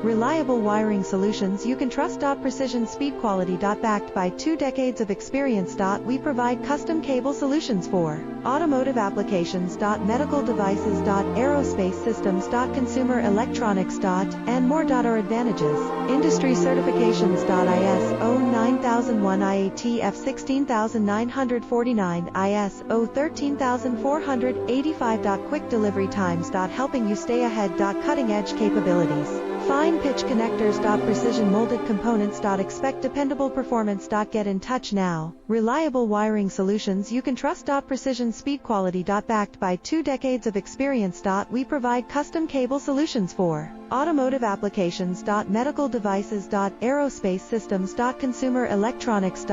Reliable wiring solutions you can trust. Precision speed quality. Backed by 2 decades of experience. We provide custom cable solutions for automotive applications. Medical devices. Aerospace systems. Consumer electronics. And more. Our advantages: industry certifications. ISO 9001, IATF 16949, ISO 13485. Quick delivery times. Helping you stay ahead. Cutting edge capabilities. Fine pitch connectors. Precision molded components. Expect dependable performance. Get in touch now. Reliable wiring solutions you can trust. Precision speed quality. Backed by 2 decades of experience. We provide custom cable solutions for automotive applications. Medical devices. Aerospace systems. Consumer electronics.